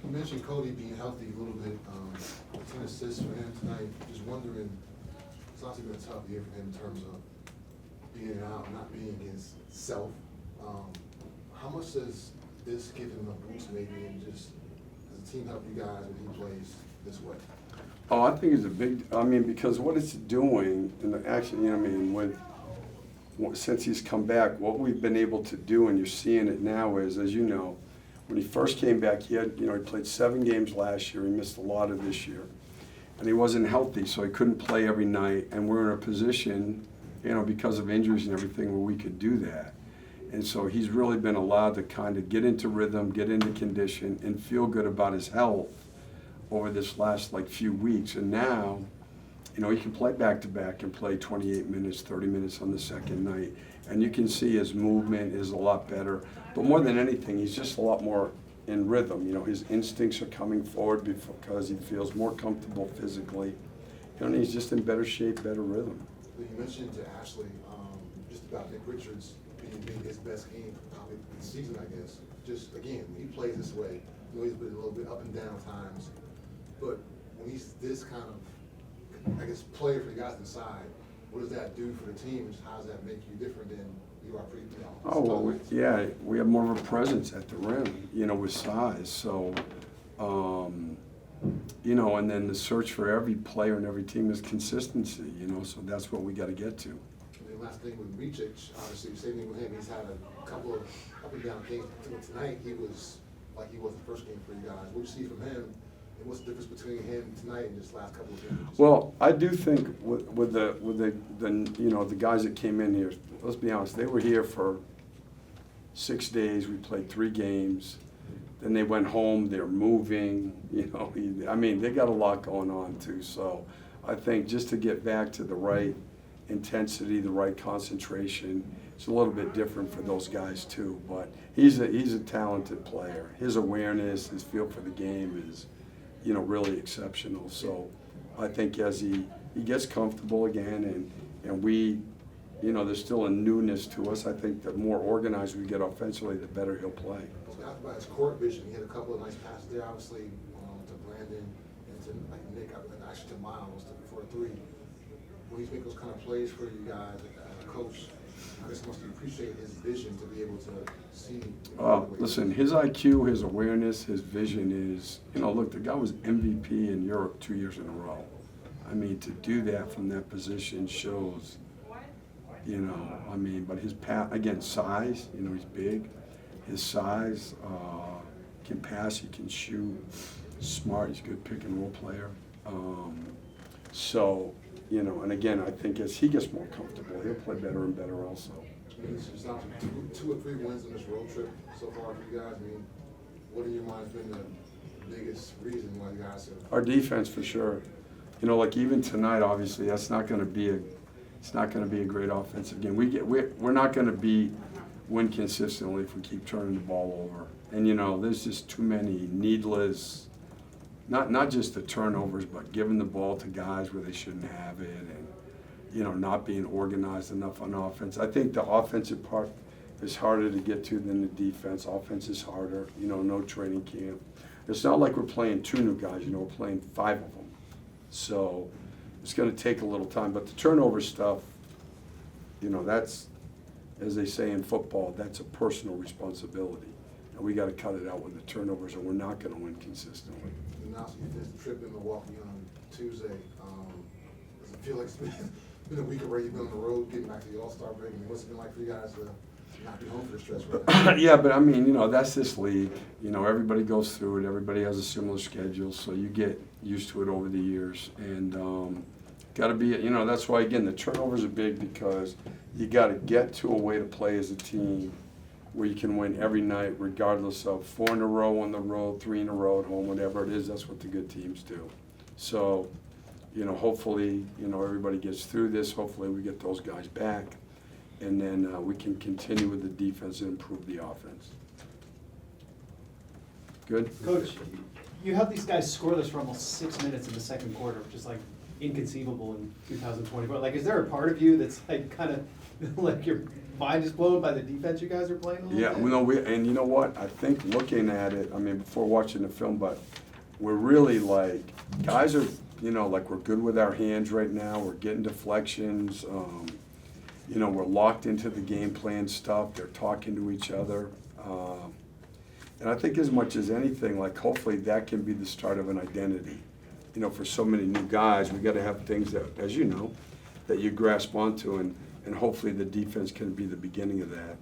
You mentioned Cody being healthy a little bit, 10 assists for him tonight. Just wondering, it's obviously been a tough year for him in terms of being out, not being his self. How much does this give him a boost maybe, and just as a team help you guys when he plays this way? Oh, I think it's a big, because what it's doing, and actually, since he's come back, what we've been able to do, and you're seeing it now, is, as you know, when he first came back, he played 7 games last year, he missed a lot of this year, and he wasn't healthy, so he couldn't play every night, and we're in a position, because of injuries and everything, where we could do that. And so he's really been allowed to kind of get into rhythm, get into condition, and feel good about his health over this last few weeks. And now, he can play back-to-back and play 28 minutes, 30 minutes on the second night. And you can see his movement is a lot better. But more than anything, he's just a lot more in rhythm. His instincts are coming forward because he feels more comfortable physically. And he's just in better shape, better rhythm. You mentioned to Ashley just about Nick Richards being his best game probably this season, I guess. Just, again, when he plays this way, he's been a little bit up and down times. But when he's this kind of, player for the guys inside, what does that do for the team? And how does that make you different than you are pre? Oh, well, we have more of a presence at the rim, with size. So, and then the search for every player and every team is consistency, so that's what we got to get to. And the last thing with Micic, obviously, same thing with him. He's had a couple of up and down games. Tonight, he was like he was the first game for you guys. What do you see from him? And what's the difference between him tonight and just last couple of games? Well, I do think with the guys that came in here, let's be honest, they were here for 6 days. We played 3 games. Then they went home. They're moving. They got a lot going on too. So I think just to get back to the right intensity, the right concentration, it's a little bit different for those guys too. But he's a talented player. His awareness, his feel for the game is, really exceptional. So I think as he gets comfortable again, and we, there's still a newness to us. I think the more organized we get offensively, the better he'll play. About his court vision, he had a couple of nice passes there, obviously, to Brandon and to Nick, and actually to Miles for a 3. When he's making those kind of plays for you guys as a coach, I guess must appreciate his vision to be able to see. Listen, his IQ, his awareness, his vision is, look, the guy was MVP in Europe 2 years in a row. To do that from that position shows, but his again, size, he's big. His size, can pass, he can shoot, smart, he's a good pick and roll player. And again, I think as he gets more comfortable, he'll play better and better also. It's not 2 or 3 wins on this road trip so far for you guys. What in your mind has been the biggest reason why you guys have? Our defense, for sure. Even tonight, obviously, it's not going to be a great offensive game. We're not going to win consistently if we keep turning the ball over. And there's just too many needless, not just the turnovers, but giving the ball to guys where they shouldn't have it, and not being organized enough on offense. I think the offensive part is harder to get to than the defense. Offense is harder, no training camp. It's not like we're playing 2 new guys, we're playing 5 of them. So it's going to take a little time. But the turnover stuff, that's, as they say in football, that's a personal responsibility. And we got to cut it out with the turnovers, or we're not going to win consistently. And now, so you finished the trip in Milwaukee on Tuesday. Does it feel like it's been a week already? You've been on the road, getting back to the All-Star break. What's it been like for you guys to not be home for the stretch right now? Yeah, but that's this league. Everybody goes through it. Everybody has a similar schedule, so you get used to it over the years. And got to be, that's why, again, the turnovers are big, because you got to get to a way to play as a team where you can win every night, regardless of 4 in a row on the road, 3 in a row at home, whatever it is. That's what the good teams do. So, hopefully, everybody gets through this. Hopefully we get those guys back, and then we can continue with the defense and improve the offense. Good? Coach, you held these guys scoreless for almost 6 minutes in the second quarter, which is inconceivable in 2024. Like, is there a part of you that's like kind of like your mind is blown by the defense you guys are playing a little Yeah, bit? and you know what? I think looking at it, I mean, before watching the film, but we're really like, guys are, like we're good with our hands right now. We're getting deflections. We're locked into the game plan stuff. They're talking to each other. And I think as much as anything, like hopefully that can be the start of an identity. For so many new guys, we got to have things that, as you know, that you grasp onto, and hopefully the defense can be the beginning of that.